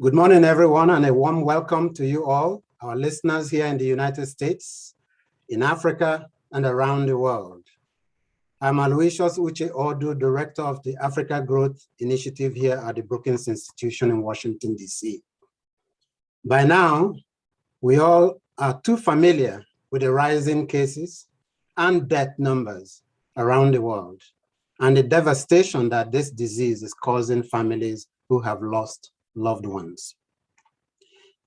Good morning, everyone, and a warm welcome to you all, our listeners here in the United States, in Africa, and around the world. I'm Aloysius Uche Odu, Director of the Africa Growth Initiative here at the Brookings Institution in Washington, D.C. By now, we all are too familiar with the rising cases and death numbers around the world, and the devastation that this disease is causing families who have lost loved ones.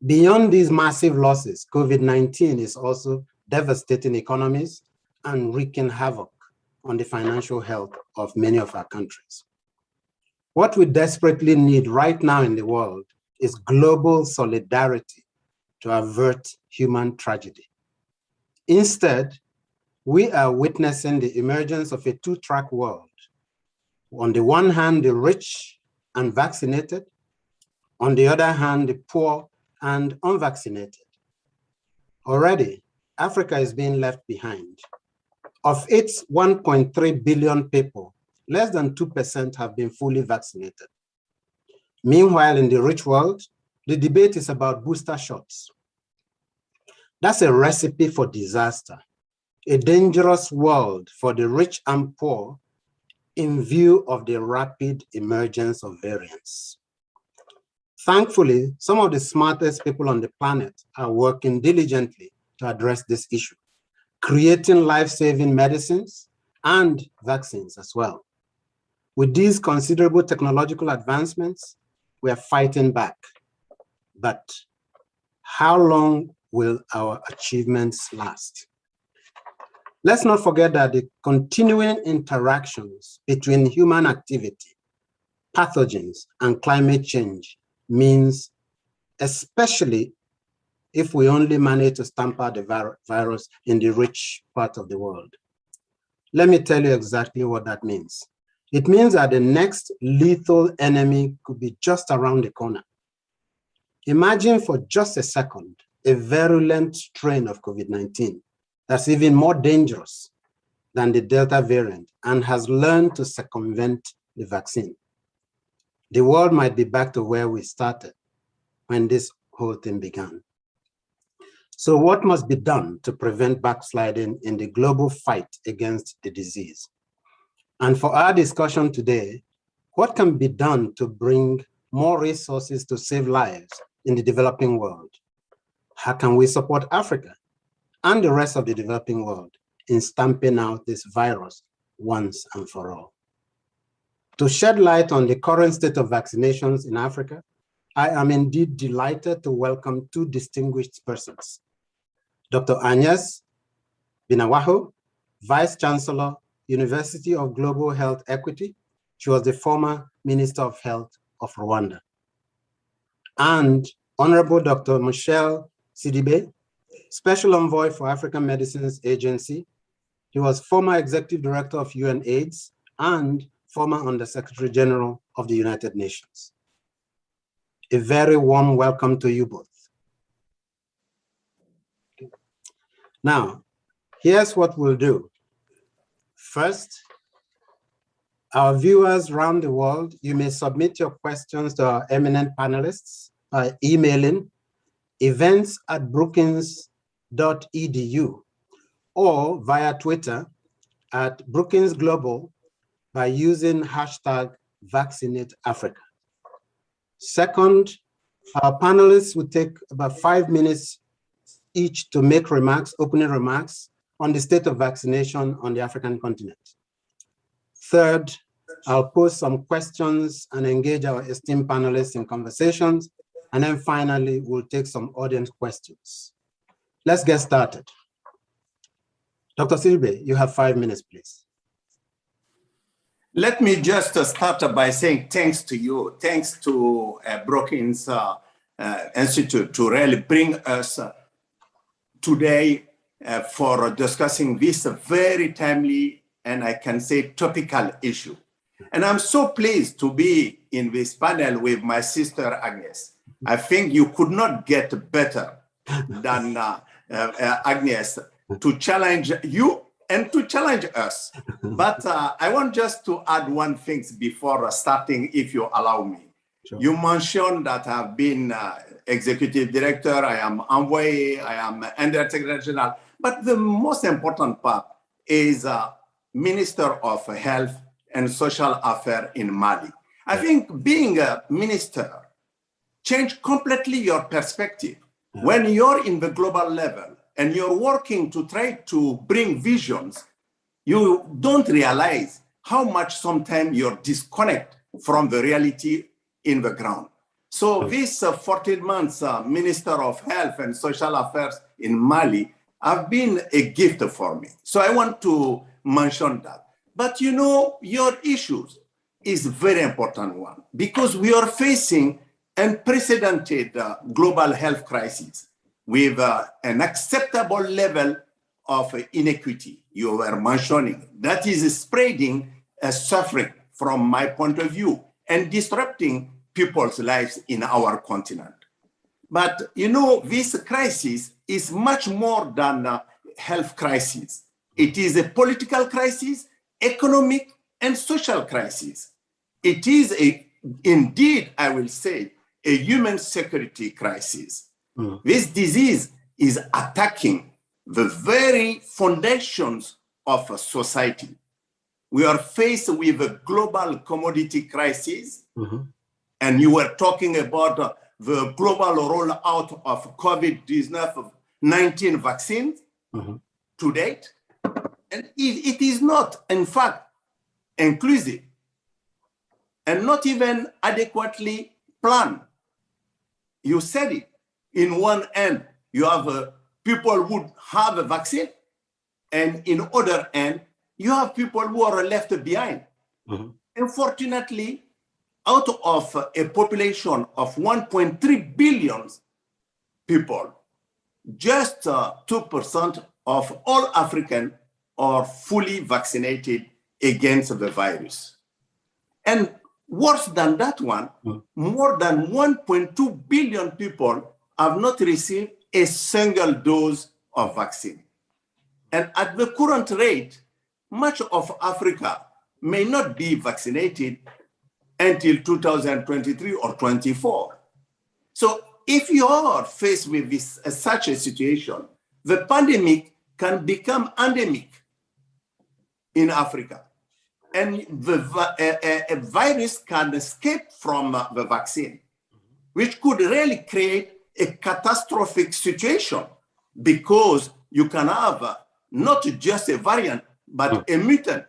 Beyond these massive losses, COVID-19 is also devastating economies and wreaking havoc on the financial health of many of our countries. What we desperately need right now in the world is global solidarity to avert human tragedy. Instead, we are witnessing the emergence of a two-track world. On the one hand, the rich and vaccinated. On the other hand, the poor and unvaccinated. Already, Africa is being left behind. Of its 1.3 billion people, less than 2% have been fully vaccinated. Meanwhile, in the rich world, the debate is about booster shots. That's a recipe for disaster, a dangerous world for the rich and poor in view of the rapid emergence of variants. Thankfully, some of the smartest people on the planet are working diligently to address this issue, creating life-saving medicines and vaccines as well. With these considerable technological advancements, we are fighting back. But how long will our achievements last? Let's not forget that the continuing interactions between human activity, pathogens, and climate change means, especially if we only manage to stamp out the virus in the rich part of the world. Let me tell you exactly what that means. It means that the next lethal enemy could be just around the corner. Imagine for just a second a virulent strain of COVID-19 that's even more dangerous than the Delta variant and has learned to circumvent the vaccine. The world might be back to where we started when this whole thing began. So what must be done to prevent backsliding in the global fight against the disease? And for our discussion today, what can be done to bring more resources to save lives in the developing world? How can we support Africa and the rest of the developing world in stamping out this virus once and for all? To shed light on the current state of vaccinations in Africa, I am indeed delighted to welcome two distinguished persons. Dr. Agnes Binawaho, Vice Chancellor, University of Global Health Equity. She was the former Minister of Health of Rwanda. And Honorable Dr. Michel Sidibe, Special Envoy for African Medicines Agency. He was former Executive Director of UNAIDS and former Under-Secretary General of the United Nations. A very warm welcome to you both. Now, here's what we'll do. First, our viewers around the world, you may submit your questions to our eminent panelists by emailing events@brookings.edu or via Twitter at Brookings Global by using #VaccinateAfrica. Second, our panelists will take about 5 minutes each to make remarks, opening remarks on the state of vaccination on the African continent. Third, I'll pose some questions and engage our esteemed panelists in conversations. And then finally, we'll take some audience questions. Let's get started. Dr. Sidibe, you have 5 minutes, please. Let me just start by saying thanks to you, thanks to Brookings Institute to really bring us today for discussing this very timely and I can say topical issue. And I'm so pleased to be in this panel with my sister Agnes. I think you could not get better than Agnes to challenge you and to challenge us. But I want just to add one thing before starting, if you allow me. Sure. You mentioned that I've been executive director, I am envoy, I am undersecretary general, but the most important part is Minister of Health and Social Affairs in Mali. I think being a minister changed completely your perspective. Yeah. When you're in the global level and you're working to try to bring visions, you don't realize how much sometimes you're disconnected from the reality in the ground. So this 14 months Minister of Health and Social Affairs in Mali have been a gift for me. So I want to mention that. But you know, your issues is a very important one because we are facing unprecedented global health crisis with an acceptable level of inequity you were mentioning that is spreading suffering from my point of view and disrupting people's lives in our continent. But you know, this crisis is much more than a health crisis. It is a political crisis, economic and social crisis. It is indeed, I will say, a human security crisis. This disease is attacking the very foundations of a society. We are faced with a global commodity crisis. And you were talking about the global rollout of COVID-19 vaccines to date. And it is not, in fact, inclusive and not even adequately planned. You said it. In one end, you have people who have a vaccine, and in other end, you have people who are left behind. Unfortunately, out of a population of 1.3 billion people, just 2% of all Africans are fully vaccinated against the virus. And worse than that one, more than 1.2 billion people have not received a single dose of vaccine. And at the current rate, much of Africa may not be vaccinated until 2023 or 24. So if you are faced with this, such a situation, the pandemic can become endemic in Africa. And a virus can escape from the vaccine, which could really create a catastrophic situation because you can have not just a variant, but a mutant,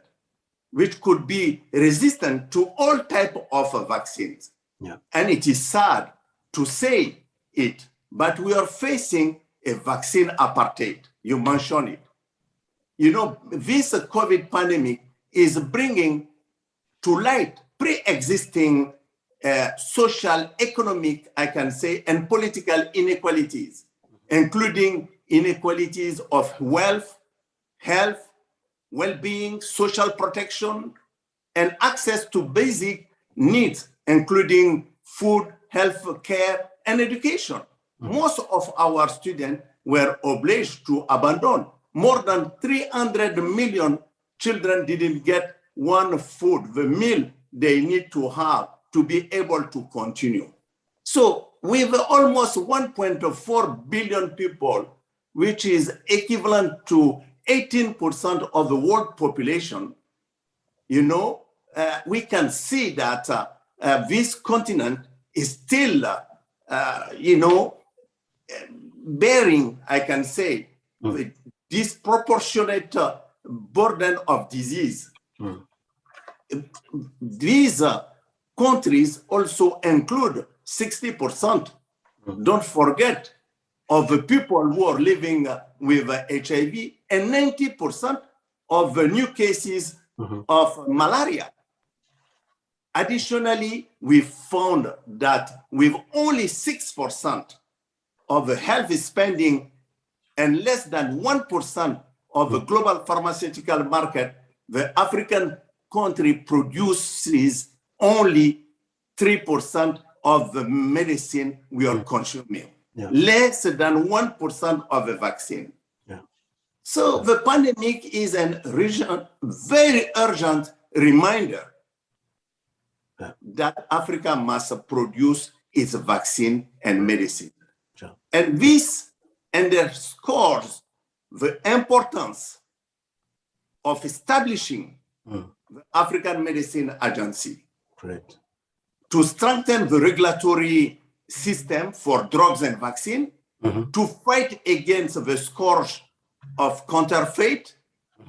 which could be resistant to all types of vaccines. And it is sad to say it, but we are facing a vaccine apartheid. You mentioned it. You know, this COVID pandemic is bringing to light pre-existing social, economic, I can say, and political inequalities, including inequalities of wealth, health, well-being, social protection, and access to basic needs, including food, health care, and education. Most of our students were obliged to abandon. More than 300 million children didn't get one food, the meal they need to have to be able to continue. So with almost 1.4 billion people, which is equivalent to 18% of the world population, you know, we can see that this continent is still, you know, bearing, I can say, the disproportionate burden of disease. These countries also include 60%, don't forget, of the people who are living with HIV, and 90% of the new cases of malaria. Additionally, we found that with only 6% of the health spending and less than 1% of the global pharmaceutical market, the African country produces only 3% of the medicine we are consuming, less than 1% of the vaccine. So the pandemic is a very urgent reminder that Africa must produce its vaccine and medicine. Sure. And this underscores the importance of establishing the African Medicine Agency. Great. To strengthen the regulatory system for drugs and vaccine, to fight against the scourge of counterfeit,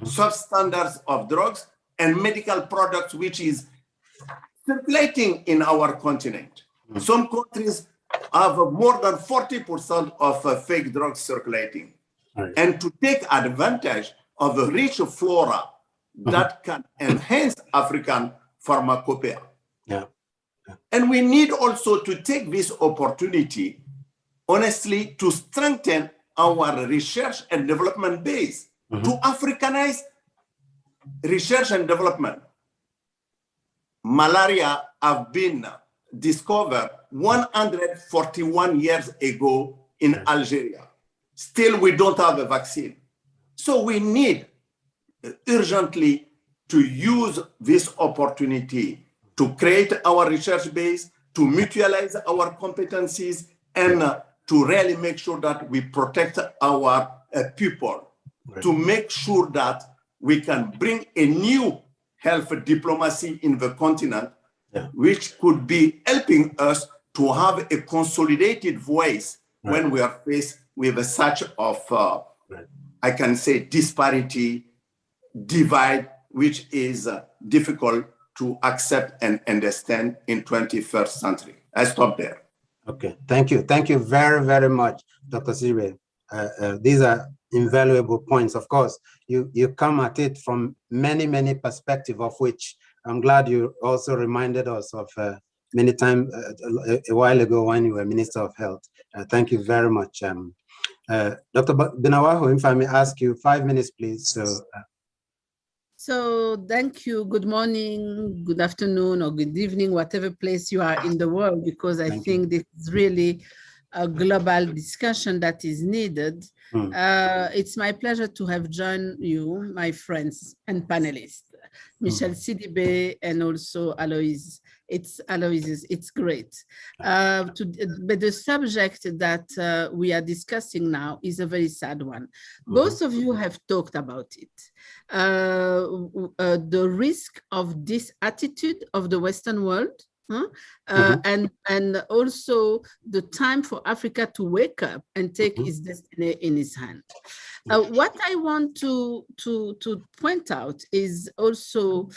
substandards of drugs, and medical products, which is circulating in our continent. Some countries have more than 40% of fake drugs circulating. Right. And to take advantage of the rich flora that can enhance African pharmacopoeia. Yeah. And we need also to take this opportunity, honestly, to strengthen our research and development base, to Africanize research and development. Malaria have been discovered 141 years ago in Algeria. Still, we don't have a vaccine. So we need urgently to use this opportunity to create our research base, to mutualize our competencies, and to really make sure that we protect our people, to make sure that we can bring a new health diplomacy in the continent, which could be helping us to have a consolidated voice when we are faced with a such of, I can say, disparity, divide, which is difficult to accept and understand in 21st century. I stop there. Okay, thank you. Thank you very, very much, Dr. Sibe. These are invaluable points. Of course, you come at it from many, many perspectives, of which I'm glad you also reminded us of many times a while ago when you were Minister of Health. Thank you very much. Dr. Binawaho, if I may ask you 5 minutes, please. So thank you. Good morning, good afternoon, or good evening, whatever place you are in the world, because I think this is really a global discussion that is needed. It's my pleasure to have joined you, my friends and panelists, Michel Sidibe and also Alois. It's great. But the subject that we are discussing now is a very sad one. Both of you have talked about it. The risk of this attitude of the Western world, and also the time for Africa to wake up and take its destiny in its hand. What I want to point out is also,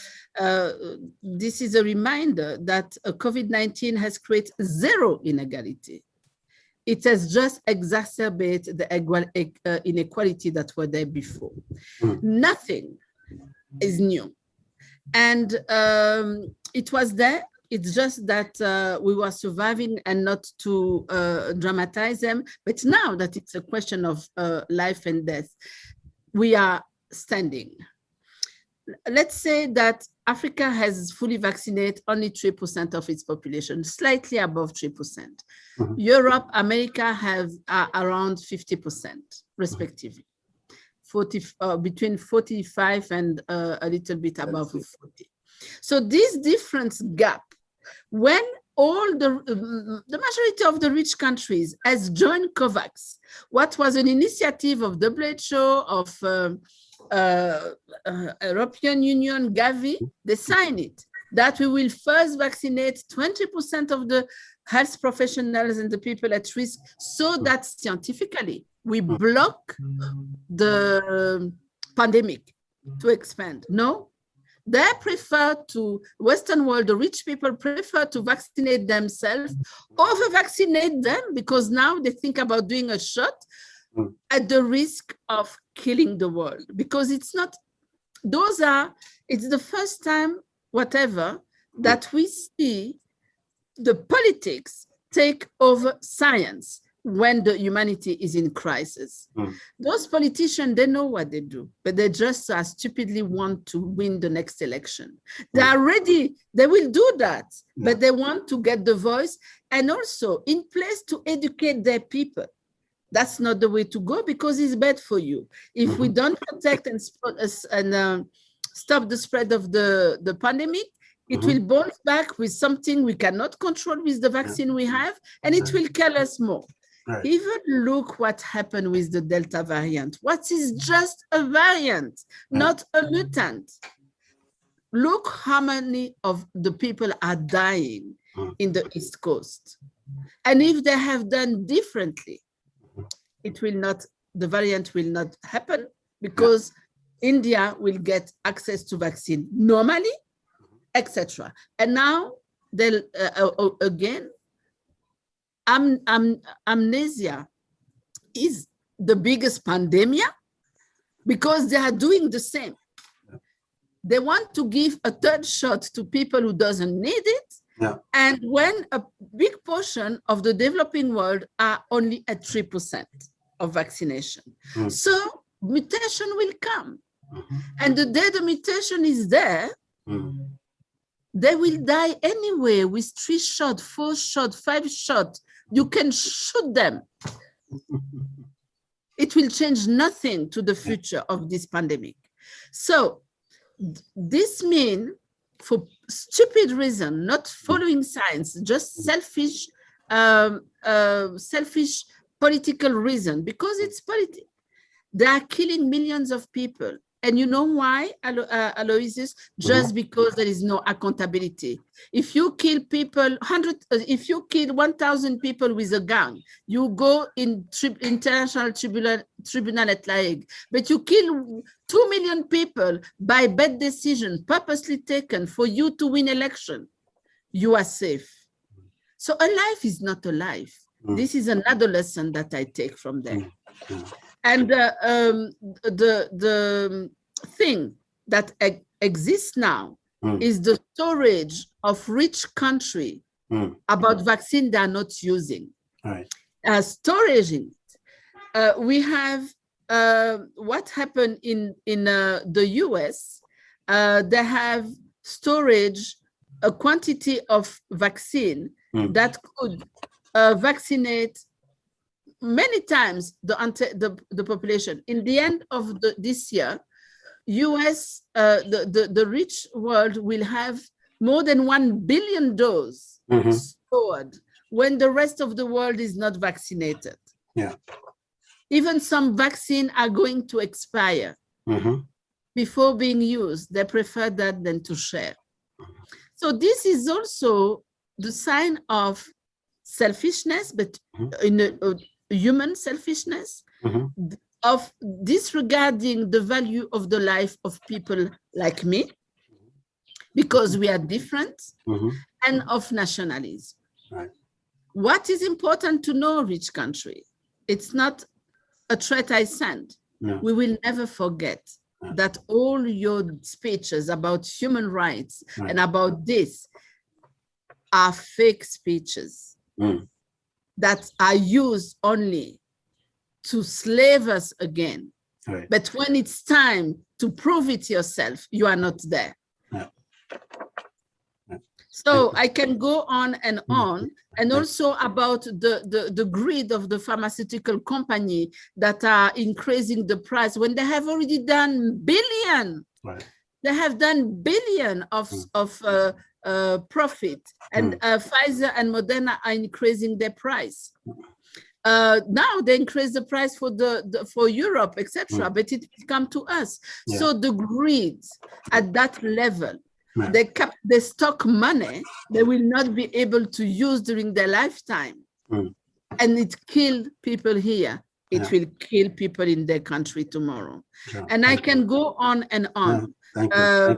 this is a reminder that COVID-19 has created zero inequality. It has just exacerbated the inequality that were there before. Nothing is new. And it was there. It's just that we were surviving and not to dramatize them. But now that it's a question of life and death, we are standing. Let's say that Africa has fully vaccinated only 3% of its population, slightly above 3%. Europe, America have around 50%, respectively. Between 45 and a little bit above 40. So this difference gap, when all the majority of the rich countries has joined COVAX, what was an initiative of WHO, of European Union, Gavi, they signed it, that we will first vaccinate 20% of the health professionals and the people at risk, so that scientifically we block the pandemic to expand. No, they prefer to, Western world, the rich people prefer to vaccinate themselves, over vaccinate them, because now they think about doing a shot at the risk of killing the world, because it's not, it's the first time, whatever, that we see the politics take over science when the humanity is in crisis. Those politicians, they know what they do, but they just stupidly want to win the next election. They are ready, they will do that, but they want to get the voice and also in place to educate their people. That's not the way to go, because it's bad for you. If we don't protect and stop the spread of the pandemic, It will bounce back with something we cannot control with the vaccine we have, and it will kill us more. Right. Even look what happened with the Delta variant. What is just a variant, not a mutant. Look how many of the people are dying in the East Coast. And if they have done differently, it will not, the variant will not happen, because India will get access to vaccine normally, etc. And now, they'll, again, amnesia is the biggest pandemic, because they are doing the same. They want to give a third shot to people who doesn't need it. Yeah. And when a big portion of the developing world are only at 3% of vaccination. So mutation will come. And the day the mutation is there, they will die anyway with 3 shots, 4 shots, 5 shots. You can shoot them. It will change nothing to the future of this pandemic. So this means, for stupid reason, not following science, just selfish political reason, because it's politics. They are killing millions of people. And you know why, Aloysius? Just because there is no accountability. If you kill people, if you kill 1,000 people with a gun, you go in international tribunal at La Hague. But you kill 2 million people by bad decision, purposely taken for you to win election, you are safe. So a life is not a life. This is another lesson that I take from them. And the thing that exists now is the storage of rich country about vaccine they are not using. Right. Storage it. We have what happened in the US. They have storage a quantity of vaccine that could vaccinate many times the population. In the end of this year, US, the rich world will have more than 1 billion doses stored when the rest of the world is not vaccinated. Yeah. Even some vaccines are going to expire before being used. They prefer that than to share. So this is also the sign of selfishness, but in a human selfishness, of disregarding the value of the life of people like me, because we are different, and of nationalism. Right. What is important to know, rich country? It's not a threat I send. No. We will never forget that all your speeches about human rights and about this are fake speeches that are used only to slave us again. Right. But when it's time to prove it yourself, you are not there. Yeah. So I can go on, and also about the greed of the pharmaceutical company that are increasing the price when they have already done billion. Right. They have done billion of profit, and Pfizer and Moderna are increasing their price. Now they increase the price for Europe, etc., but it will come to us. Yeah. So the greed at that level, they stock money they will not be able to use during their lifetime, and it killed people here. It will kill people in their country tomorrow. Sure. And I can go on and on. Thank you.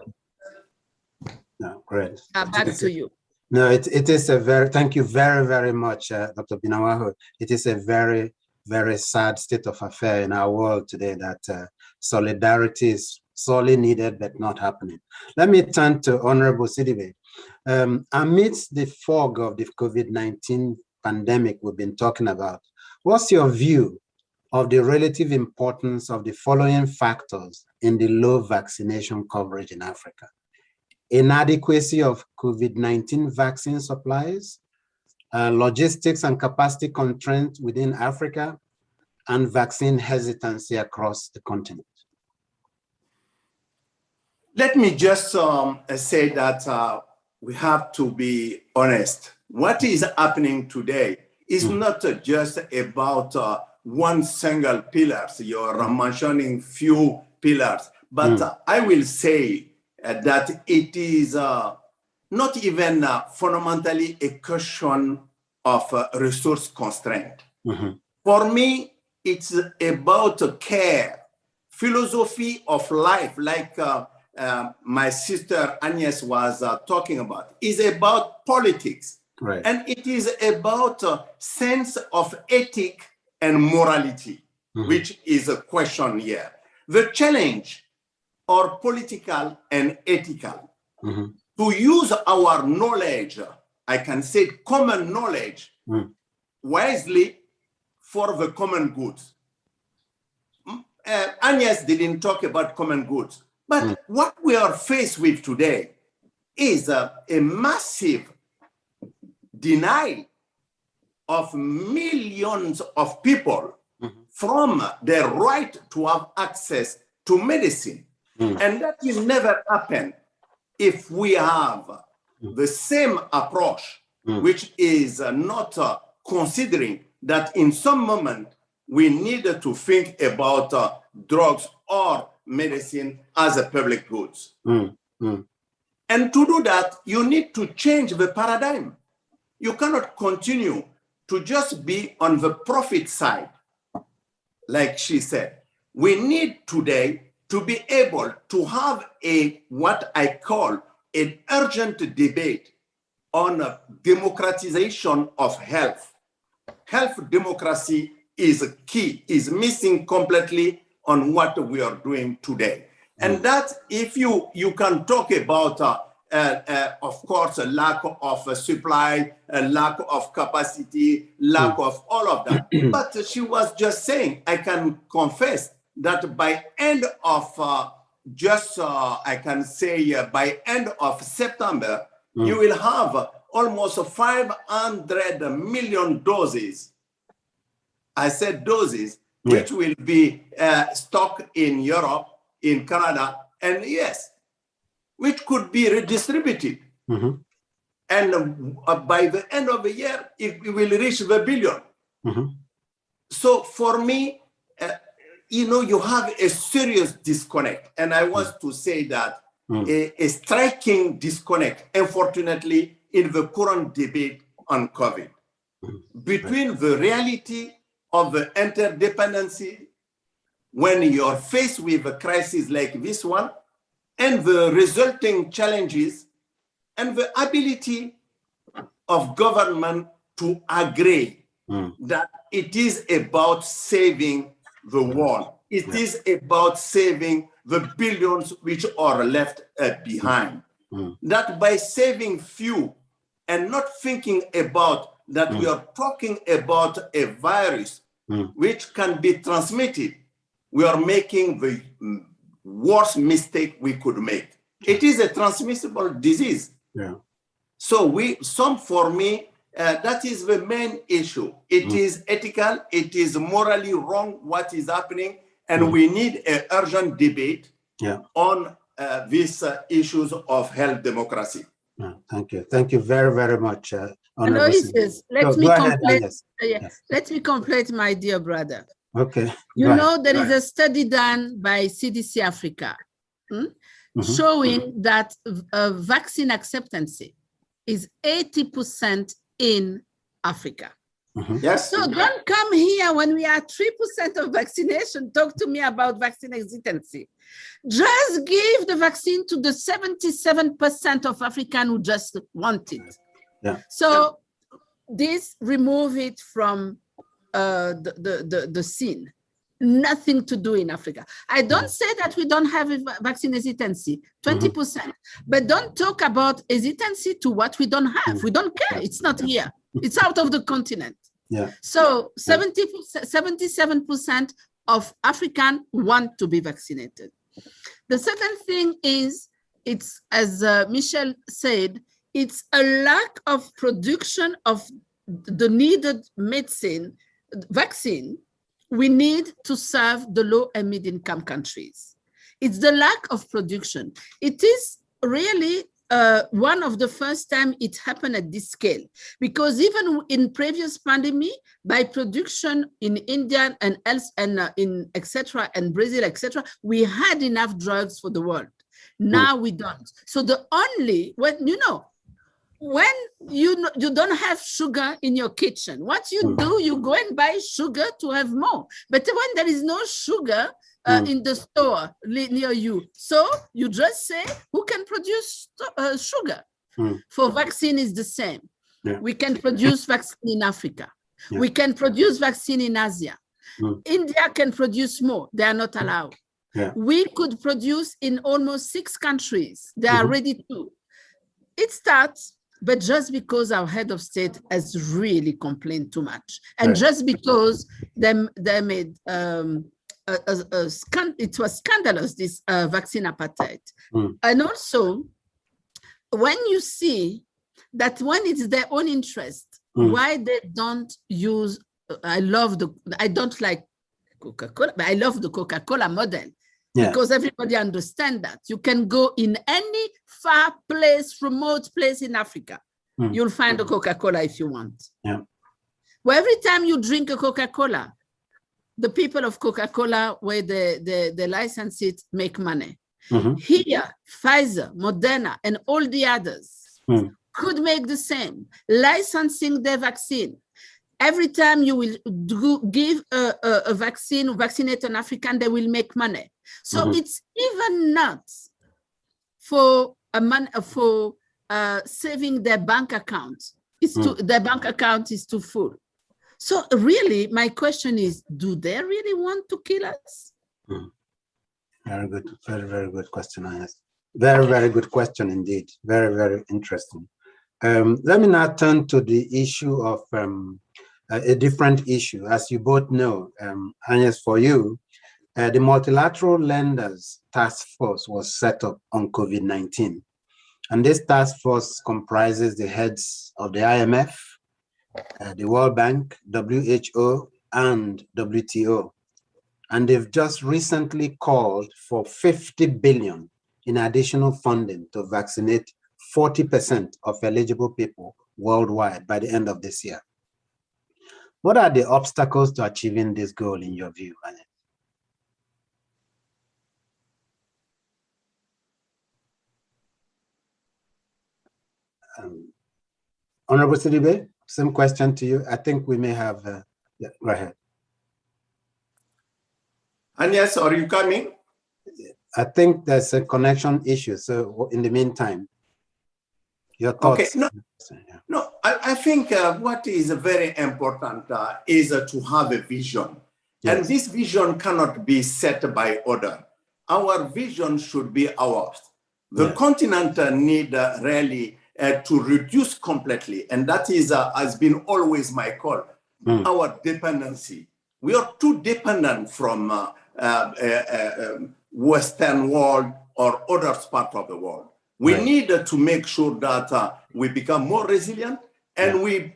No, great. Back to you. No, it is a very, thank you very, very much, Dr. Binawaho. It is a very, very sad state of affair in our world today that solidarity is sorely needed but not happening. Let me turn to Honorable Sidibe. Amidst the fog of the COVID-19 pandemic we've been talking about, what's your view of the relative importance of the following factors in the low vaccination coverage in Africa? Inadequacy of COVID-19 vaccine supplies, logistics and capacity constraints within Africa, and vaccine hesitancy across the continent? Let me just say that we have to be honest. What is happening today is not just about one single pillar. You're mentioning few pillars, but I will say that it is not even fundamentally a question of resource constraint. For me, it's about care, philosophy of life, like my sister Agnes was talking about, is about politics. Right. And it is about a sense of ethic and morality, which is a question here. The challenge are political and ethical. To use our knowledge, I can say common knowledge, wisely for the common good. Agnes didn't talk about common goods, but what we are faced with today is a massive denial of millions of people from their right to have access to medicine. And that will never happen if we have the same approach, which is not considering that in some moment we need to think about drugs or medicine as a public goods. And to do that, you need to change the paradigm. You cannot continue to just be on the profit side, like she said. We need today to be able to have what I call an urgent debate on democratization of health. Health democracy is key, is missing completely on what we are doing today. And that, if you can talk about, of course, a lack of supply, a lack of capacity, lack of all of that. But she was just saying, I can confess that by end of I can say by end of September, you will have almost 500 million doses. I said doses, which will be stocked in Europe, in Canada, and yes, which could be redistributed. And by the end of the year, it will reach the billion. So for me, you have a serious disconnect. And I want to say that a striking disconnect, unfortunately, in the current debate on COVID, between the reality of the interdependency when you're faced with a crisis like this one, and the resulting challenges, and the ability of government to agree that it is about saving the world. It is about saving the billions which are left behind. That by saving few and not thinking about that we are talking about a virus which can be transmitted, we are making the worst mistake we could make. It is a transmissible disease. So for me, that is the main issue. It is ethical, it is morally wrong what is happening, and we need an urgent debate on these issues of health democracy. Thank you. Thank you very, very much. Aloysius, let me complete, my dear brother. Okay. You know, there is a study done by CDC Africa showing that vaccine acceptance is 80% in Africa. Yes. So don't come here when we are 3% of vaccination. Talk to me about vaccine hesitancy. Just give the vaccine to the 77% of Africans who just want it. So this remove it from the scene. Nothing to do in Africa. I don't say that we don't have a vaccine hesitancy, 20%, but don't talk about hesitancy to what we don't have. We don't care. It's not here. It's out of the continent. So 77% of Africans want to be vaccinated. The second thing is, it's as Michel said, it's a lack of production of the needed vaccine we need to serve the low and mid-income countries. It's the lack of production. It is really one of the first time it happened at this scale, because even in previous pandemic, by production in India and else and in etc. and Brazil, etc., we had enough drugs for the world. Now we don't. So the only, when you don't have sugar in your kitchen, what you do, you go and buy sugar to have more. But when there is no sugar in the store near you, so you just say, who can produce sugar? For vaccine is the same. We can produce vaccine in Africa. We can produce vaccine in Asia. India can produce more. They are not allowed. We could produce in almost 6 countries. They are ready to. It starts, but just because our head of state has really complained too much, and just because they made it was scandalous, this vaccine apartheid. And also, when you see that when it's their own interest, why they don't use, I don't like Coca-Cola, but I love the Coca-Cola model. Because everybody understands that. You can go in any far place, remote place in Africa. You'll find a Coca-Cola if you want. Well, every time you drink a Coca-Cola, the people of Coca-Cola, where they license it, make money. Here, Pfizer, Moderna, and all the others could make the same, licensing their vaccine. Every time you will give a vaccine, vaccinate an African, they will make money. So it's even not for saving their bank account. Their bank account is too full. So really, my question is, do they really want to kill us? Very good, very, very good question, Agnes. Very, very good question indeed. Very, very interesting. Let me now turn to the issue of a different issue. As you both know, Agnes, for you, the Multilateral Lenders Task Force was set up on COVID-19. And this task force comprises the heads of the IMF, the World Bank, WHO, and WTO. And they've just recently called for 50 billion in additional funding to vaccinate 40% of eligible people worldwide by the end of this year. What are the obstacles to achieving this goal in your view, Agnes? Honorable Sidibe, same question to you. I think we may have, yeah, go ahead. Agnes, are you coming? I think there's a connection issue. So in the meantime, your thoughts. Okay, no, I think what is very important is to have a vision. Yes. And this vision cannot be set by order. Our vision should be ours. The continent need really to reduce completely, and that is has been always my call, our dependency. We are too dependent from Western world or other parts of the world. We need to make sure that we become more resilient, and we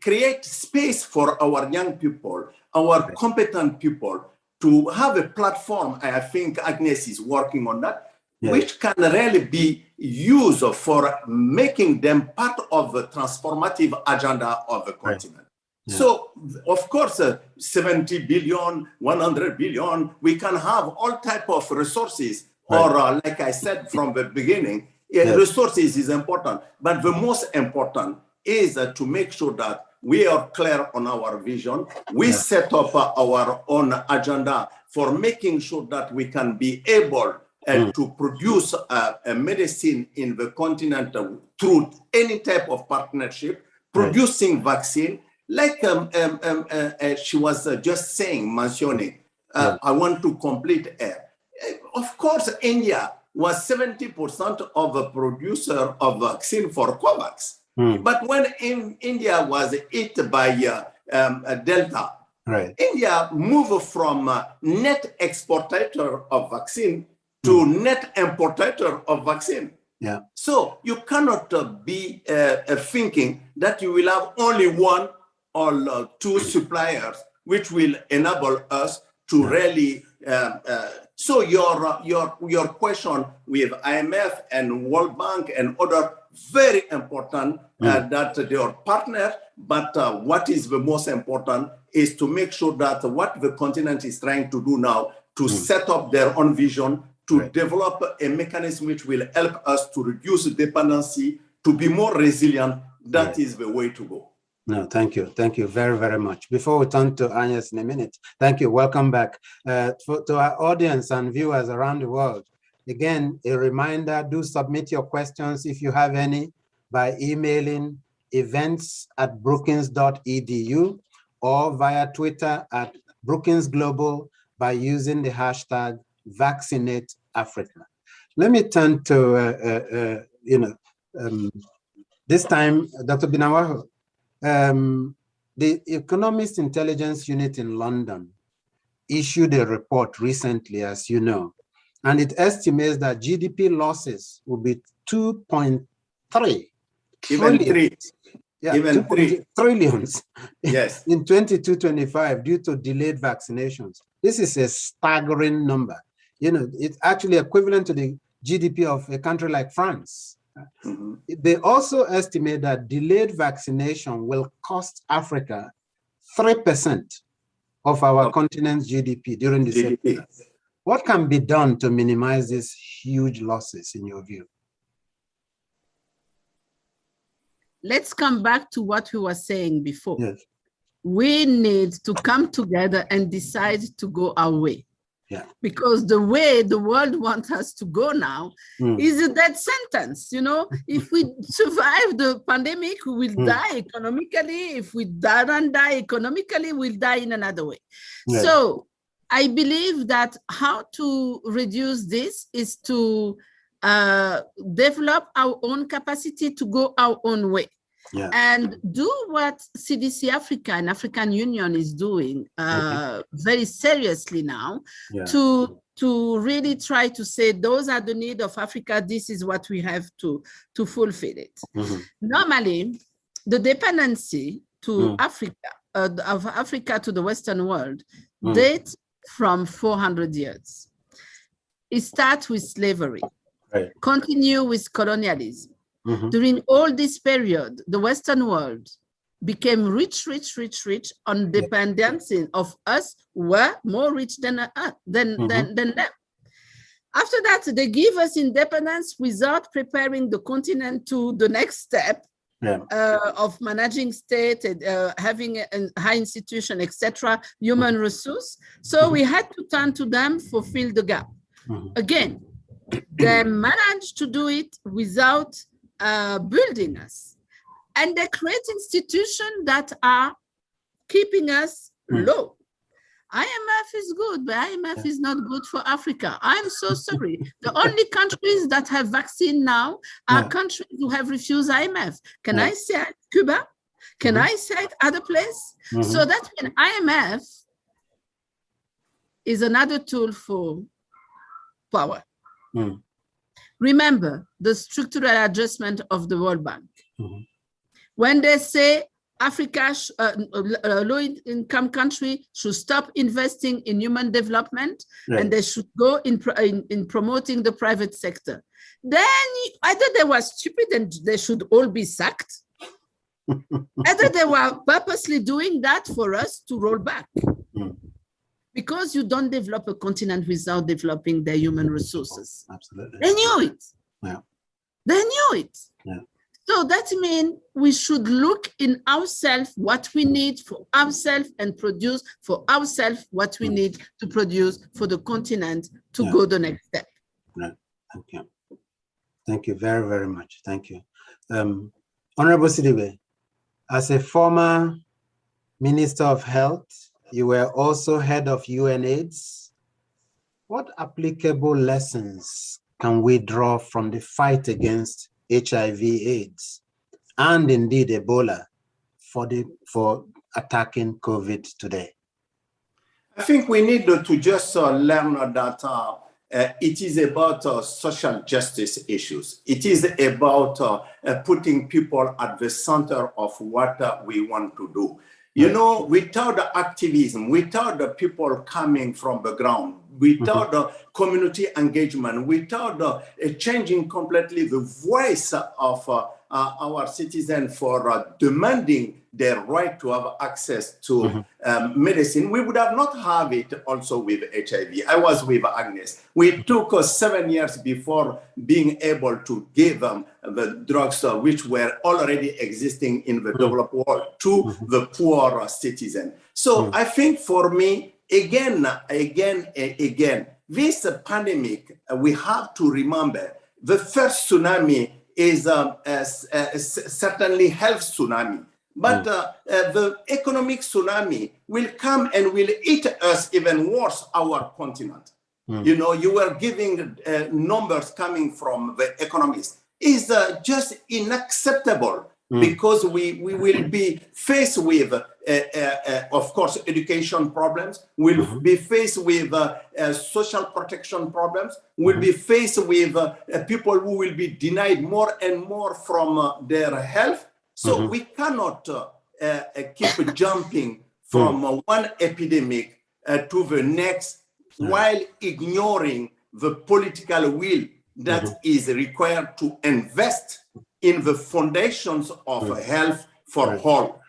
create space for our young people, our competent people, to have a platform. I think Agnes is working on that, which can really be used for making them part of the transformative agenda of the continent. So, of course, 70 billion, 100 billion, we can have all type of resources, or like I said from the beginning, resources is important, but the most important is to make sure that we are clear on our vision. We set up our own agenda for making sure that we can be able to produce a medicine in the continent through any type of partnership, producing vaccine, like she was just saying, mentioning. I want to complete it. Of course, India was 70% of a producer of vaccine for COVAX. But when India was hit by Delta, India moved from net exporter of vaccine to net importer of vaccine. So you cannot be thinking that you will have only one or two suppliers, which will enable us to really So your question with IMF and World Bank and other very important that they are partners, but what is the most important is to make sure that what the continent is trying to do now to set up their own vision, to develop a mechanism which will help us to reduce dependency, to be more resilient. That is the way to go. No, thank you. Thank you very, very much. Before we turn to Agnes in a minute, thank you. Welcome back. To our audience and viewers around the world, again, a reminder, do submit your questions if you have any by emailing events@brookings.edu or via Twitter @BrookingsGlobal by using the hashtag #VaccinateAfrica. Let me turn to, this time, Dr. Binawaho. The Economist Intelligence Unit in London issued a report recently, as you know, and it estimates that GDP losses will be 2.3 trillions. Yeah, even 3 trillions. Yes. In 22-25 due to delayed vaccinations. This is a staggering number. It's actually equivalent to the GDP of a country like France. They also estimate that delayed vaccination will cost Africa 3% of our continent's GDP during the same period. What can be done to minimize these huge losses, in your view? Let's come back to what we were saying before. Yes. We need to come together and decide to go our way. Yeah. Because the way the world wants us to go now is a death sentence. If we survive the pandemic, we will die economically. If we don't die economically, we'll die in another way. Yeah. So I believe that how to reduce this is to develop our own capacity to go our own way. Yeah. And do what CDC Africa and African Union is doing very seriously now to really try to say those are the needs of Africa. This is what we have to fulfill it. Normally, the dependency to Africa, of Africa to the Western world dates from 400 years. It starts with slavery, continue with colonialism. During all this period, the Western world became rich on dependence of us, were more rich than them. After that, they give us independence without preparing the continent to the next step of managing state, having a high institution, etc., human resource. So we had to turn to them for fill the gap. Again, they managed to do it without building us, and they create institutions that are keeping us low. IMF is good, but IMF is not good for Africa. I'm so sorry. The only countries that have vaccine now are countries who have refused IMF. Can I say Cuba? Can I say other place? So that means IMF is another tool for power. Remember the structural adjustment of the World Bank. When they say Africa, low-income country should stop investing in human development and they should go in promoting the private sector, then either they were stupid and they should all be sacked, either they were purposely doing that for us to roll back. Because you don't develop a continent without developing their human resources. Absolutely. They knew it. Yeah. They knew it. Yeah. So that means we should look in ourselves what we need for ourselves and produce for ourselves what we need to produce for the continent to go the next step. Right. Thank you. Thank you very, very much. Thank you. Honorable Sidibe, as a former Minister of Health, you were also head of UNAIDS. What applicable lessons can we draw from the fight against HIV/AIDS and indeed Ebola for attacking COVID today? I think we need to just learn that it is about social justice issues. It is about putting people at the center of what we want to do. You know, without the activism, without the people coming from the ground, without community engagement, without changing completely the voice of our citizens for demanding their right to have access to medicine, we would have not have it also with HIV. I was with Agnes. We took 7 years before being able to give them the drugs which were already existing in the developed world to the poor citizen. So I think for me, again, this pandemic, we have to remember the first tsunami is certainly health tsunami. But the economic tsunami will come and will eat us even worse, our continent. You know, you were giving numbers coming from the economists. Is just unacceptable because we will be faced with, of course, education problems. We'll be faced with social protection problems. We'll be faced with people who will be denied more and more from their health. So we cannot keep jumping from one epidemic to the next while ignoring the political will that is required to invest in the foundations of health for all.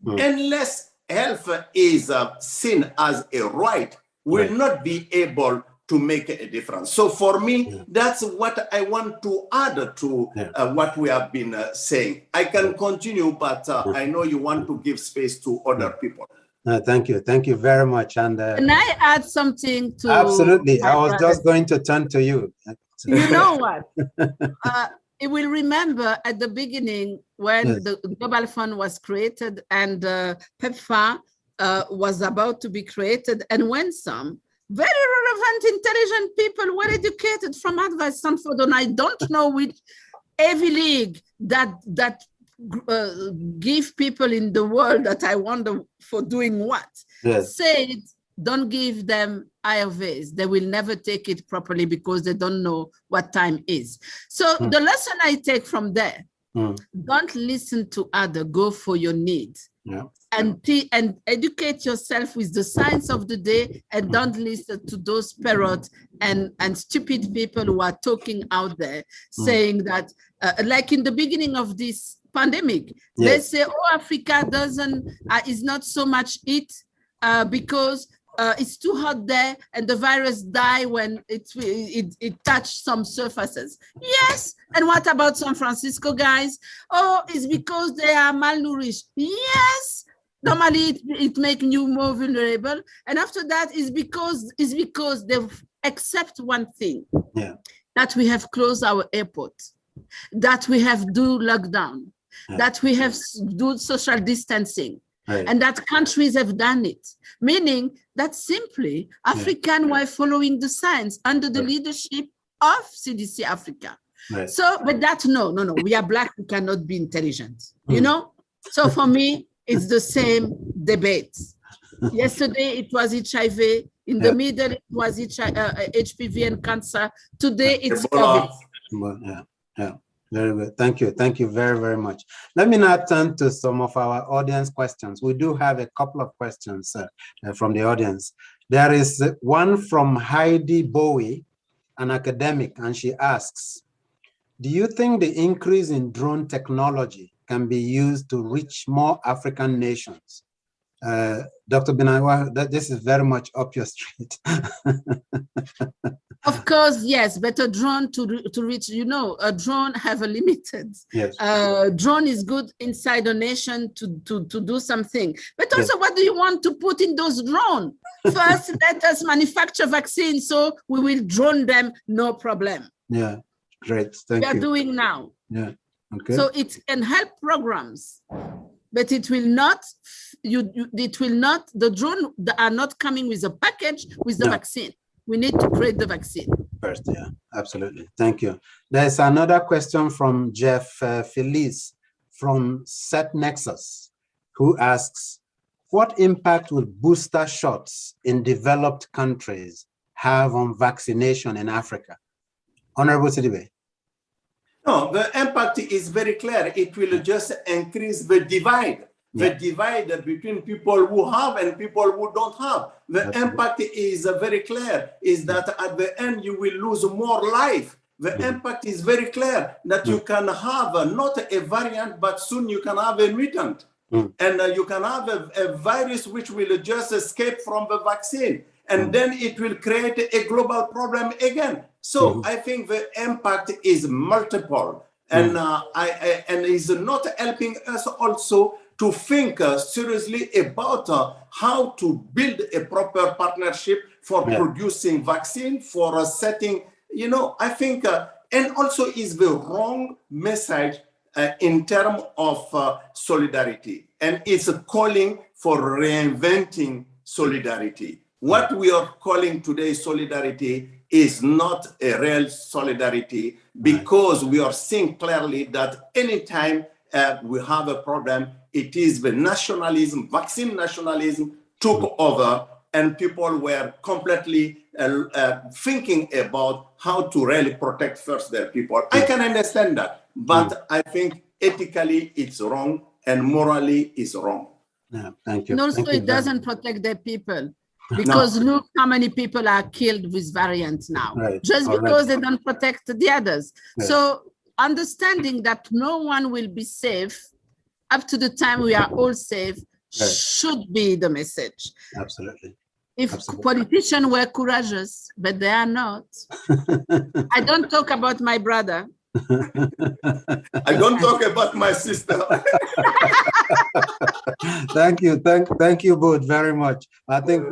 Unless health is seen as a right, will not be able to make a difference. So for me, that's what I want to add to what we have been saying. I can continue, but I know you want to give space to other people. Thank you. Thank you very much. And can I add something to? Absolutely. I was just going to turn to you. You know what? You will remember at the beginning when the Global Fund was created and PEPFAR was about to be created, and when some very relevant, intelligent people, well educated from Harvard, Stanford, and I don't know which Ivy League that give people in the world that I wonder for doing what, said, don't give them IOVs. They will never take it properly because they don't know what time is. So the lesson I take from there, don't listen to others, go for your needs. And educate yourself with the science of the day, and don't listen to those parrots and stupid people who are talking out there saying that, like in the beginning of this pandemic, they say, oh, Africa is not so much it because it's too hot there and the virus die when it touched some surfaces. Yes, and what about San Francisco guys? Oh, it's because they are malnourished. Yes, normally it makes you more vulnerable. And after that is because they accept one thing, that we have closed our airport, that we have do lockdown, that we have do social distancing. And that countries have done it, meaning that simply African were following the science under the leadership of CDC Africa. So, but that, no, we are Black, we cannot be intelligent, you know? So for me, it's the same debate. Yesterday, it was HIV. In the middle, it was HPV and cancer. Today, it's COVID. Very good. Thank you. Thank you very, very much. Let me now turn to some of our audience questions. We do have a couple of questions from the audience. There is one from Heidi Bowie, an academic, and she asks, do you think the increase in drone technology can be used to reach more African nations? Dr. Binaiwa, this is very much up your street. Of course, yes, but a drone to reach, you know, a drone have a limited. Yes. Drone is good inside a nation to do something. But also, what do you want to put in those drones? First, let us manufacture vaccines, so we will drone them, no problem. Yeah, great, thank you. We are doing now. Yeah, okay. So it can help programs, but it will not, the drone are not coming with a package with the vaccine. We need to create the vaccine. First, yeah, absolutely. Thank you. There's another question from Jeff Felice from Set Nexus, who asks, what impact will booster shots in developed countries have on vaccination in Africa? Honorable Sidibe. No, the impact is very clear. It will just increase the divide the divide between people who have and people who don't have. The impact is very clear, is that at the end you will lose more life. The impact is very clear that you can have not a variant, but soon you can have a mutant. And you can have a virus which will just escape from the vaccine. And then it will create a global problem again. So I think the impact is multiple. And and is not helping us also to think seriously about how to build a proper partnership for producing vaccine, for setting, you know, I think, and also is the wrong message in terms of solidarity. And it's calling for reinventing solidarity. What we are calling today solidarity is not a real solidarity, because we are seeing clearly that anytime we have a problem, it is the nationalism, vaccine nationalism took over, and people were completely thinking about how to really protect first their people. I can understand that, but I think ethically it's wrong and morally it's wrong. Yeah, thank you. And also Thank you it doesn't protect their people. Because look how many people are killed with variants now, just because they don't protect the others. So understanding that no one will be safe up to the time we are all safe should be the message. Absolutely. If politicians were courageous, but they are not. I don't talk about my brother. I don't talk about my sister. Thank you. Thank you both very much. I think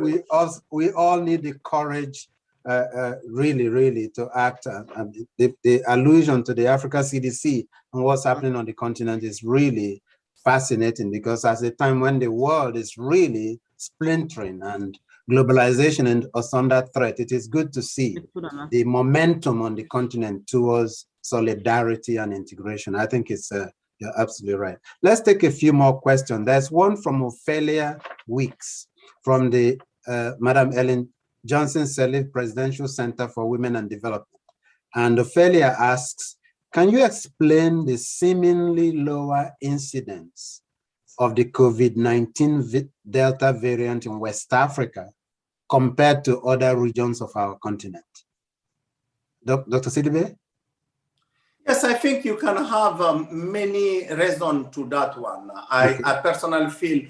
we all need the courage really to act. And the allusion to the Africa CDC and what's happening on the continent is really fascinating, because at a time when the world is really splintering and globalization is under threat, it is good to see the momentum on the continent towards solidarity and integration. I think it's you're absolutely right. Let's take a few more questions. There's one from Ophelia Weeks from the Madam Ellen Johnson Sirleaf Presidential Center for Women and Development. And Ophelia asks, can you explain the seemingly lower incidence of the COVID-19 Delta variant in West Africa compared to other regions of our continent? Dr. Sidibe? Yes, I think you can have many reasons to that one. I personally feel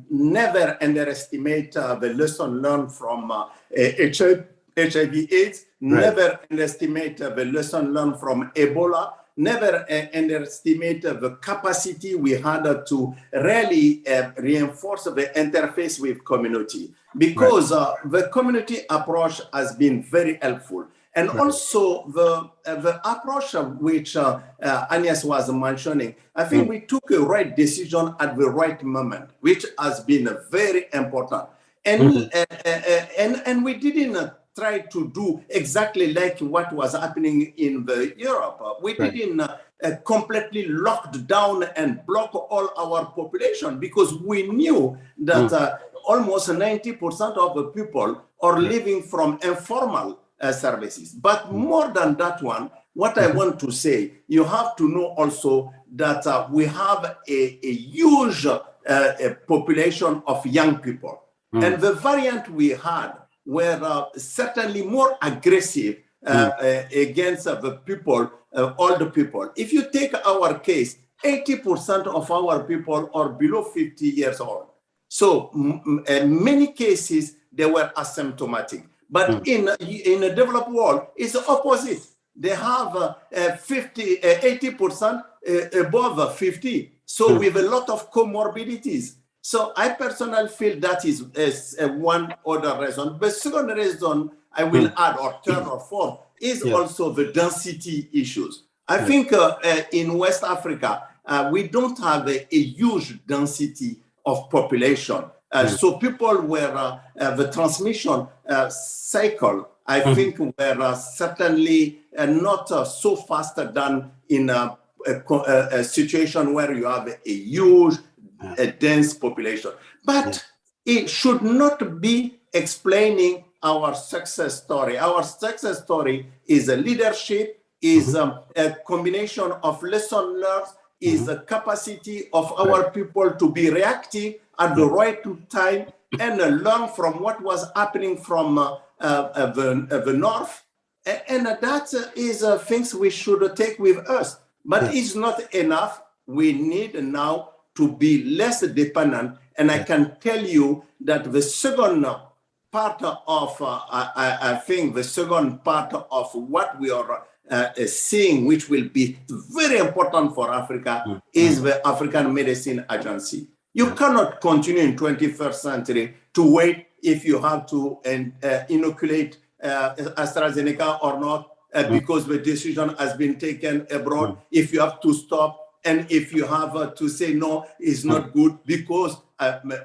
never underestimate the lesson learned from HIV/AIDS, never underestimate the lesson learned from Ebola, never underestimate the capacity we had to really reinforce the interface with community, because the community approach has been very helpful. And also the approach which Agnes was mentioning, I think we took a right decision at the right moment, which has been very important. And and we didn't try to do exactly like what was happening in Europe. We didn't completely locked down and block all our population, because we knew that almost 90% of the people are living from informal services. But more than that one, what I want to say, you have to know also that we have a huge population of young people. And the variant we had were certainly more aggressive against the people, older people. If you take our case, 80% of our people are below 50 years old. So in many cases, they were asymptomatic. But in a developed world, it's the opposite. They have 80% above 50. So with a lot of comorbidities. So I personally feel that is one other reason. The second reason I will add, or third or fourth, is also the density issues. I think in West Africa, we don't have a huge density of population. So people were, the transmission cycle, I think, were certainly not so fast than in a situation where you have a huge, dense population. But it should not be explaining our success story. Our success story is a leadership, is a combination of lessons learned, is the capacity of our people to be reactive at the right time and learn from what was happening from the north. And that is things we should take with us. But it's not enough. We need now to be less dependent. And I can tell you that the second part of, I think the second part of what we are seeing, which will be very important for Africa, is the African Medicine Agency. You cannot continue in 21st century to wait if you have to inoculate AstraZeneca or not, because the decision has been taken abroad, if you have to stop, and if you have to say no, it's not good because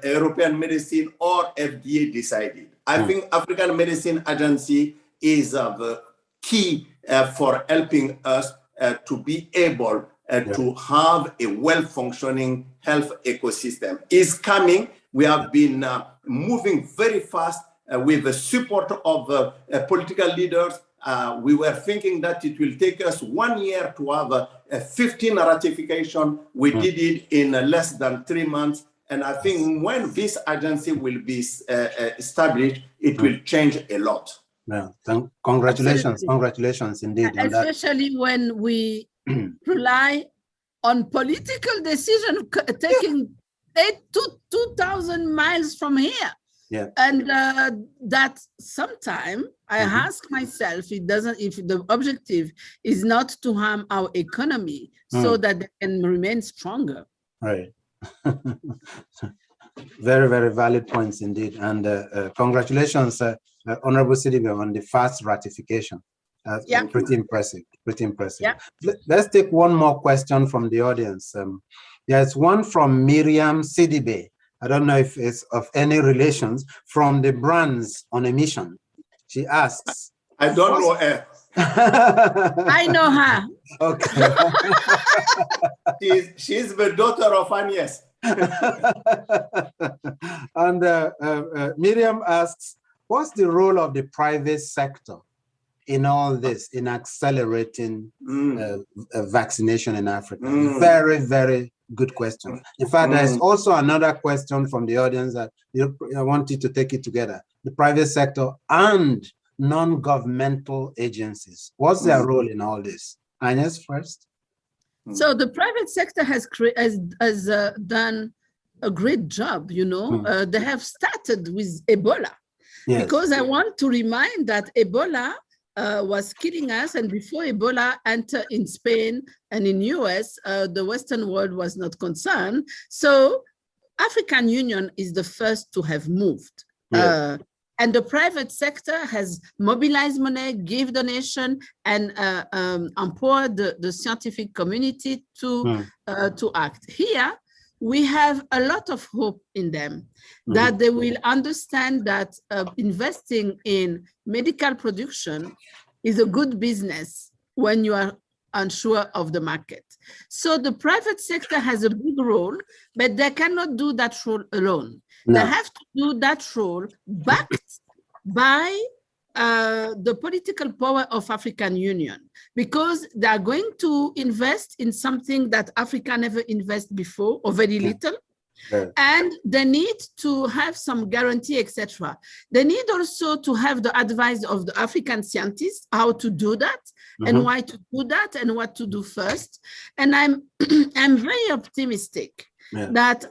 European medicine or FDA decided. I think African Medicine Agency is the key for helping us to be able to have a well-functioning health ecosystem. It's coming. We have been moving very fast with the support of political leaders. We were thinking that it will take us 1 year to have 15 ratification. We did it in less than 3 months. And I think when this agency will be established, it will change a lot. Yeah, congratulations, congratulations indeed. Especially when we rely on political decision taking 2,000 miles from here. Yeah. And that sometime I ask myself, if the objective is not to harm our economy so that they can remain stronger. Right. Very, very valid points indeed. And congratulations, Honorable Sidibe, on the fast ratification. Pretty impressive, pretty impressive. Yeah. Let's take one more question from the audience. There's one from Miriam Sidibe. I don't know if it's of any relations, from the Brands on a Mission. She asks. I don't know her. I know her. Okay. She's the daughter of Agnes. And Miriam asks, what's the role of the private sector in all this, in accelerating vaccination in Africa? Very, very good question. In fact, there's also another question from the audience that I want you to take it together. The private sector and non-governmental agencies. What's their role in all this? Agnes first. So the private sector has done a great job, you know. They have started with Ebola. Yes. Because I want to remind that Ebola was killing us, and before Ebola entered in Spain and in US, the Western world was not concerned. So African Union is the first to have moved. Yeah. And the private sector has mobilized money, give donation, and empowered the scientific community to act. Here, we have a lot of hope in them, that they will understand that investing in medical production is a good business when you are unsure of the market. So the private sector has a big role, but they cannot do that role alone. No. They have to do that role backed by the political power of African Union, because they are going to invest in something that Africa never invested before, or very little. Yeah. And they need to have some guarantee, etc. They need also to have the advice of the African scientists, how to do that, and why to do that, and what to do first. And I'm very optimistic that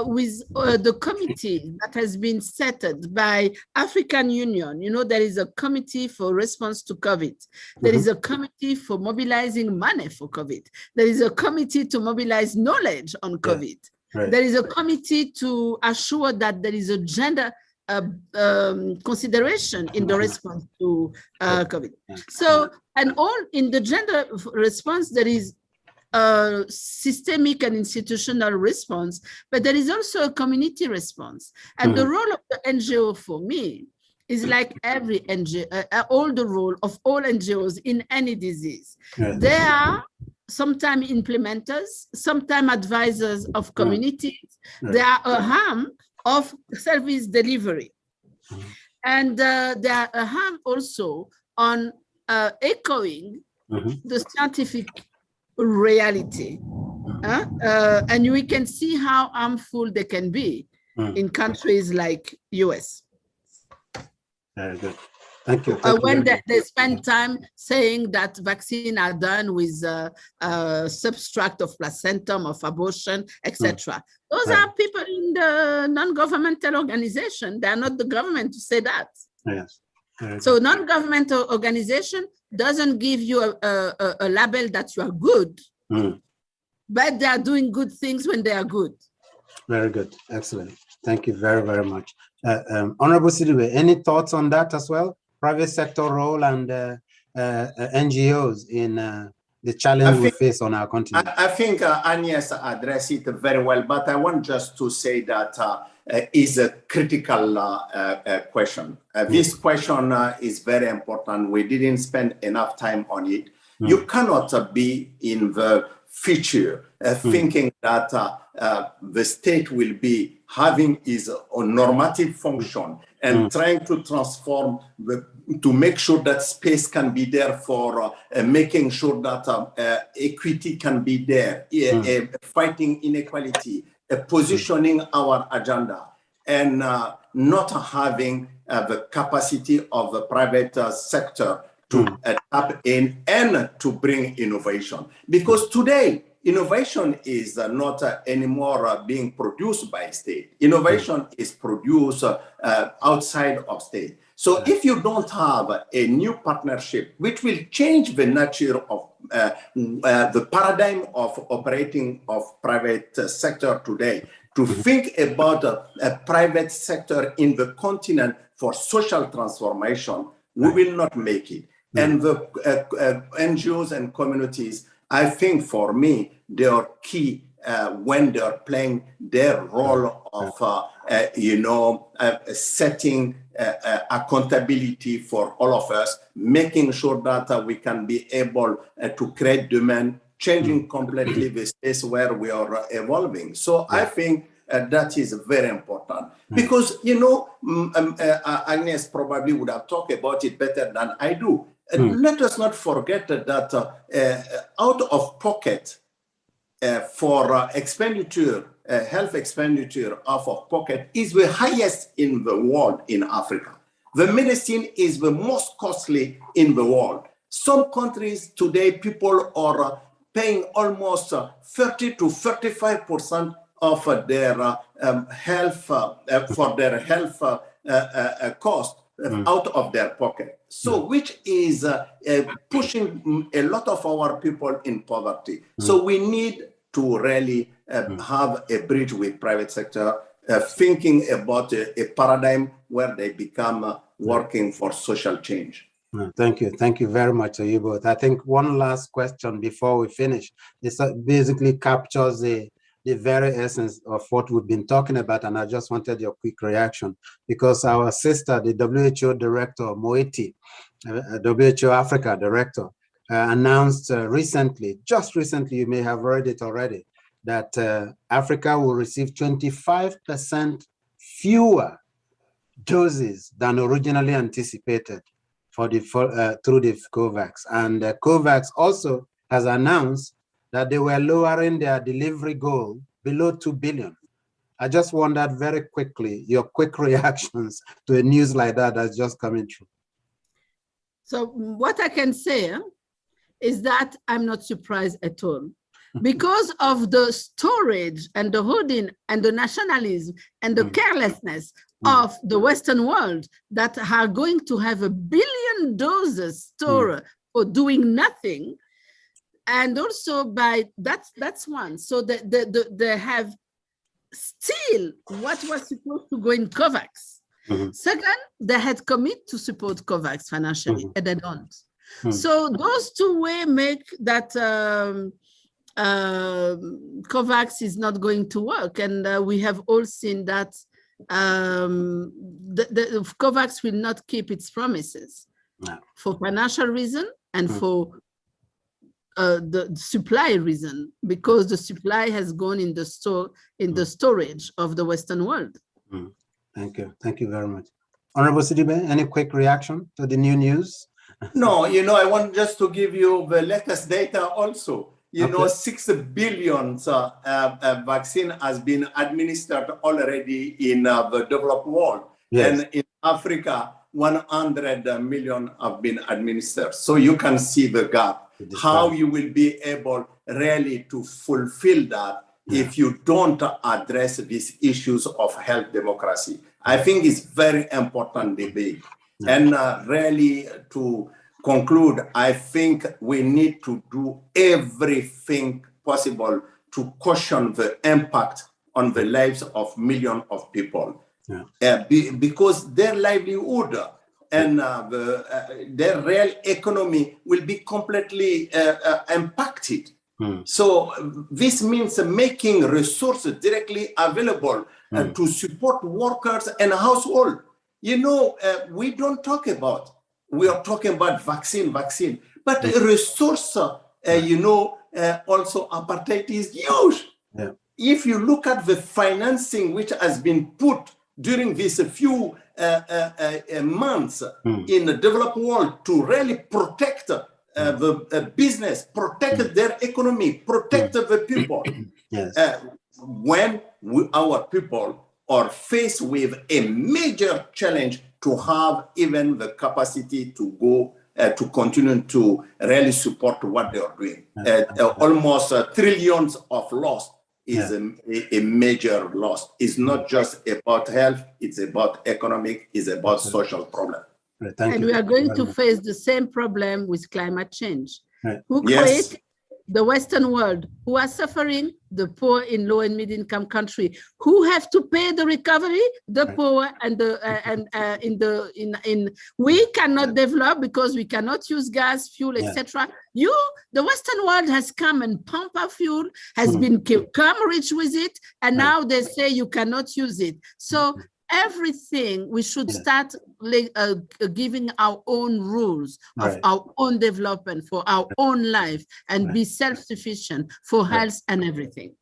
with the committee that has been set by African Union, you know, there is a committee for response to COVID. There is a committee for mobilizing money for COVID. There is a committee to mobilize knowledge on COVID. Right. There is a committee to assure that there is a gender consideration in the response to COVID. So, and all in the gender response, there is a systemic and institutional response, but there is also a community response. And the role of the NGO for me is like every NGO, all the role of all NGOs in any disease. They are sometimes implementers, sometimes advisors of communities. They are a arm of service delivery. And they are a arm also on echoing the scientific reality. and we can see how harmful they can be in countries like US. Very good. Thank you. When they spend time saying that vaccines are done with subtract of placentum, of abortion, etc. Those are people in the non-governmental organization. They are not the government to say that. Yes. So non-governmental organization doesn't give you a label that you are good, but they are doing good things when they are good. Very good. Excellent. Thank you very, very much. Honorable Sidibe, any thoughts on that as well? Private sector role and NGOs in the challenge we face on our continent. I think Agnes addressed it very well, but I want just to say that is a critical question. This question is very important. We didn't spend enough time on it. You cannot be in the future thinking that the state will be having its normative function and trying to transform to make sure that space can be there for making sure that equity can be there, fighting inequality, positioning our agenda, and not having the capacity of the private sector to tap in and to bring innovation. Because today, innovation is not anymore being produced by state. Innovation is produced outside of state. So if you don't have a new partnership, which will change the nature of the paradigm of operating of private sector today, to think about a private sector in the continent for social transformation, we will not make it. And the NGOs and communities, I think for me, they are key when they are playing their role of, setting accountability for all of us, making sure that we can be able to create demand, changing completely the space where we are evolving. So I think that is very important because, Agnes probably would have talked about it better than I do. Let us not forget that out of pocket for expenditure, health expenditure out of pocket is the highest in the world in Africa. The medicine is the most costly in the world. Some countries today, people are paying almost 30 to 35% of their health for their health cost out of their pocket. So which is pushing a lot of our people in poverty. So we need to really have a bridge with private sector, thinking about a paradigm where they become working for social change. Thank you. Thank you very much to you both. I think one last question before we finish. This basically captures the very essence of what we've been talking about, and I just wanted your quick reaction because our sister, the WHO director, Moeti, WHO Africa director, announced just recently, you may have read it already, that Africa will receive 25% fewer doses than originally anticipated through the COVAX. And COVAX also has announced that they were lowering their delivery goal below 2 billion. I just wondered very quickly, your quick reactions to a news like that that's just coming through. So what I can say is that I'm not surprised at all. Because of the storage and the hoarding and the nationalism and the carelessness of the Western world that are going to have 1 billion doses stored for doing nothing. And also by that's one. So they have still what was supposed to go in COVAX. Second, they had committed to support COVAX financially, and they don't. So those two ways make that COVAX is not going to work. And we have all seen that the COVAX will not keep its promises for financial reason and for the supply reason, because the supply has gone in the storage of the Western world. Thank you. Thank you very much. Honorable Sidibe, any quick reaction to the new news? No, I want just to give you the latest data also. You know, 6 billion vaccine has been administered already in the developed world. Yes. And in Africa, 100 million have been administered. So you can see the gap, how you will be able really to fulfill that if you don't address these issues of health democracy. I think it's very important debate. And really to conclude, I think we need to do everything possible to cushion the impact on the lives of millions of people. Because their livelihood and their real economy will be completely impacted. So this means making resources directly available to support workers and households. You know, we don't talk about, we are talking about vaccine, but resource, you know, also apartheid is huge. If you look at the financing which has been put during these few months in the developed world to really protect the business, protect their economy, protect the people. When our people are faced with a major challenge to have even the capacity to go to continue to really support what they are doing. Almost trillions of loss is a major loss. It's not just about health, it's about economic, it's about social problem. And we are going to face the same problem with climate change. Who created the Western world? Who are suffering? The poor in low and middle income country. Who have to pay the recovery? The poor and we cannot develop because we cannot use gas, fuel, etc. The Western world has come and pumped our fuel, has become rich with it, and now they say you cannot use it. So everything we should start giving our own rules of our own development for our own life and be self-sufficient for health and everything.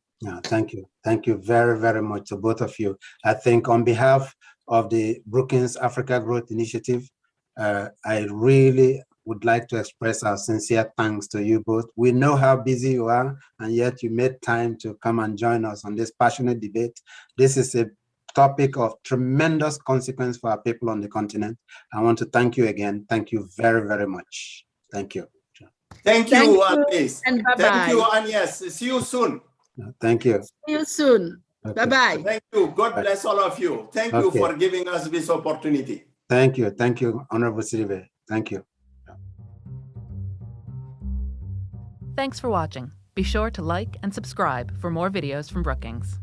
Thank you very, very much to both of you. I think on behalf of the Brookings Africa Growth Initiative, I really would like to express our sincere thanks to you both. We know how busy you are, and yet you made time to come and join us on this passionate debate. This is a topic of tremendous consequence for our people on the continent. I want to thank you again. Thank you very, very much. Thank you. Thank you, Agnes. And bye-bye. Thank you, Agnes. See you soon. Thank you. See you soon. Bye-bye. Thank you. God bless all of you. Thank you for giving us this opportunity. Thank you. Thank you, Honorable Siribe. Thank you. Thanks for watching. Be sure to like and subscribe for more videos from Brookings.